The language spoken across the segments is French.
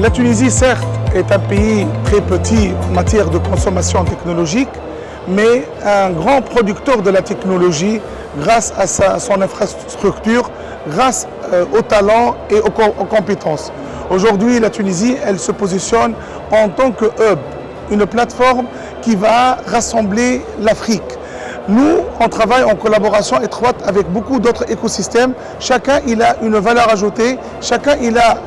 La Tunisie, certes, est un pays très petit en matière de consommation technologique, mais un grand producteur de la technologie grâce à son infrastructure, grâce au talent et aux compétences. Aujourd'hui, la Tunisie, elle se positionne en tant que hub, une plateforme qui va rassembler l'Afrique. Nous, on travaille en collaboration étroite avec beaucoup d'autres écosystèmes. Chacun, il a une valeur ajoutée, chacun, il a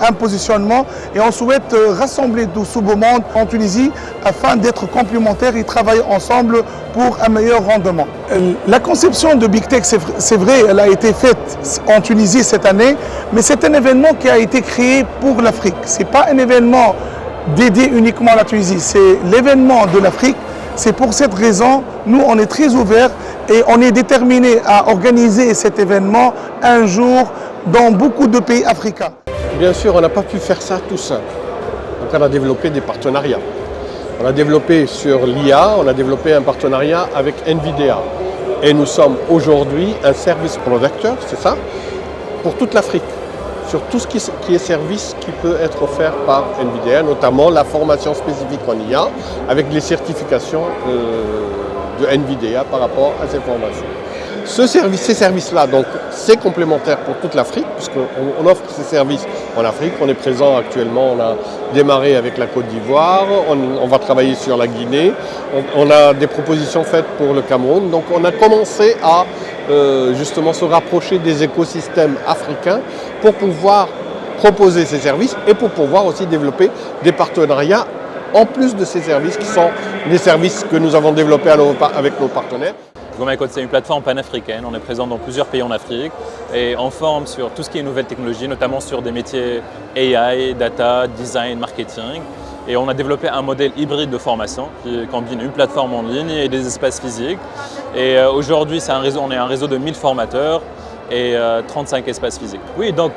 un positionnement et on souhaite rassembler tout ce beau monde en Tunisie afin d'être complémentaires et travailler ensemble pour un meilleur rendement. La conception de Big Tech, c'est vrai, elle a été faite en Tunisie cette année, mais c'est un événement qui a été créé pour l'Afrique. Ce n'est pas un événement dédié uniquement à la Tunisie, c'est l'événement de l'Afrique. C'est pour cette raison, nous, on est très ouverts et on est déterminés à organiser cet événement un jour dans beaucoup de pays africains. Bien sûr, on n'a pas pu faire ça tout seul. Donc on a développé des partenariats. On a développé sur l'IA, on a développé un partenariat avec NVIDIA. Et nous sommes aujourd'hui un service producteur, c'est ça, pour toute l'Afrique. Sur tout ce qui est service qui peut être offert par NVIDIA, notamment la formation spécifique en IA, avec les certifications de NVIDIA par rapport à ces formations. Ces services-là, donc, c'est complémentaire pour toute l'Afrique, puisqu'on offre ces services en Afrique. On est présent actuellement, on a démarré avec la Côte d'Ivoire, on va travailler sur la Guinée, on a des propositions faites pour le Cameroun. Donc on a commencé à justement se rapprocher des écosystèmes africains pour pouvoir proposer ces services et pour pouvoir aussi développer des partenariats en plus de ces services qui sont les services que nous avons développés avec nos partenaires. GoMyCode, c'est une plateforme panafricaine. On est présent dans plusieurs pays en Afrique et on forme sur tout ce qui est nouvelles technologies, notamment sur des métiers AI, data, design, marketing. Et on a développé un modèle hybride de formation qui combine une plateforme en ligne et des espaces physiques. Et aujourd'hui, on est un réseau de 1000 formateurs et 35 espaces physiques. Oui, donc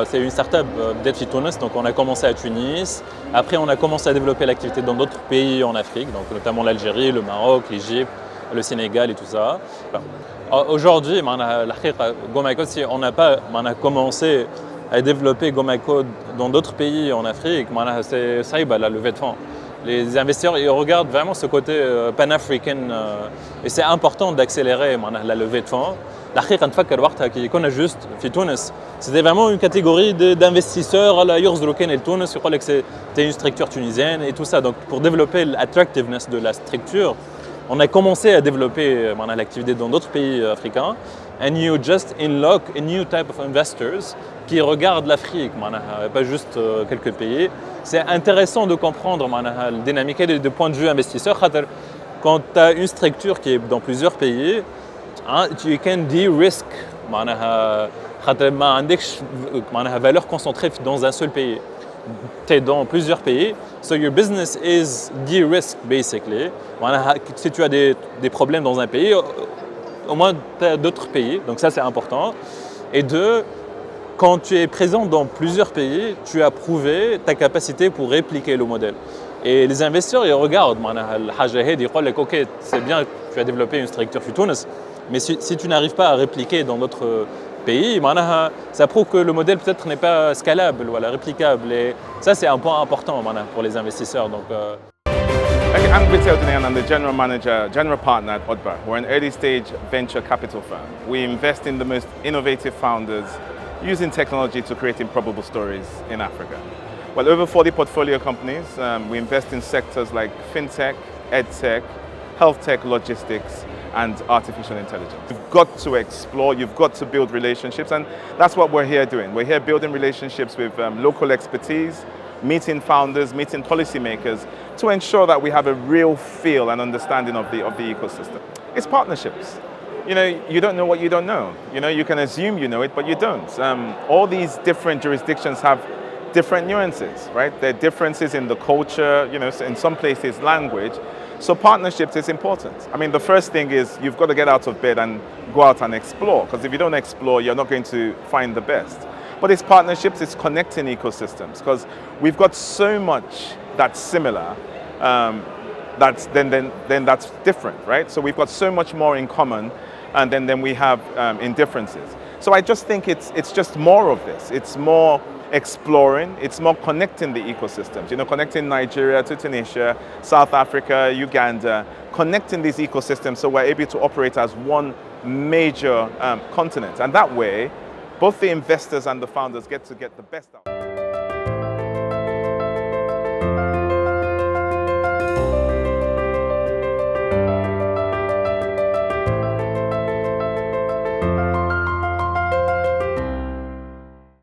c'est une start-up d'Elfi Tunis, donc on a commencé à Tunis. Après, on a commencé à développer l'activité dans d'autres pays en Afrique, donc notamment l'Algérie, le Maroc, l'Égypte, le Sénégal et tout ça. Aujourd'hui, GoMyCode, si on a commencé à développer GoMyCode dans d'autres pays en Afrique, c'est ça, la levée de fonds. Les investisseurs ils regardent vraiment ce côté pan-africain et c'est important d'accélérer la levée de fonds. C'était vraiment une catégorie d'investisseurs c'était une structure tunisienne et tout ça. Donc pour développer l'attractiveness de la structure, on a commencé à développer l'activité dans d'autres pays africains. And you just unlock a new type of investors qui regardent l'Afrique, pas juste quelques pays. C'est intéressant de comprendre la dynamique du point de vue investisseur. Quand tu as une structure qui est dans plusieurs pays, tu can de-risk. Valeur concentrée dans un seul pays. Tu es dans plusieurs pays, so your business is de-risked basically. Si tu as des problèmes dans un pays, au moins tu as d'autres pays, donc ça c'est important. Et deux, quand tu es présent dans plusieurs pays, tu as prouvé ta capacité pour répliquer le modèle. Et les investisseurs, ils regardent, ils disent ok, c'est bien, tu as développé une structure sur Tunis, mais si tu n'arrives pas à répliquer dans d'autres pays, ça prouve que le modèle peut-être n'est pas scalable, réplicable. Et ça, c'est un point important pour les investisseurs. Donc, I'm Vitel Dineyan, I'm the General Manager, General Partner at Odba. We're an early stage venture capital firm. We invest in the most innovative founders using technology to create improbable stories in Africa. Well, over 40 portfolio companies, we invest in sectors like fintech, edtech, health tech, logistics, and artificial intelligence. You've got to explore, you've got to build relationships, and that's what we're here doing. We're here building relationships with local expertise, meeting founders, meeting policymakers to ensure that we have a real feel and understanding of the ecosystem. It's partnerships. You don't know what you don't know. You can assume you know it, but you don't. All these different jurisdictions have different nuances, right? There are differences in the culture, in some places language. So partnerships is important. I mean, the first thing is you've got to get out of bed and go out and explore, because if you don't explore, you're not going to find the best. But it's partnerships, it's connecting ecosystems, because we've got so much that's similar, that's different, right? So we've got so much more in common, and then we have in differences. So I just think it's just more of this. It's more exploring. It's more connecting the ecosystems, connecting Nigeria to Tunisia, South Africa, Uganda, connecting these ecosystems so we're able to operate as one major continent. And that way, both the investors and the founders get to get the best out.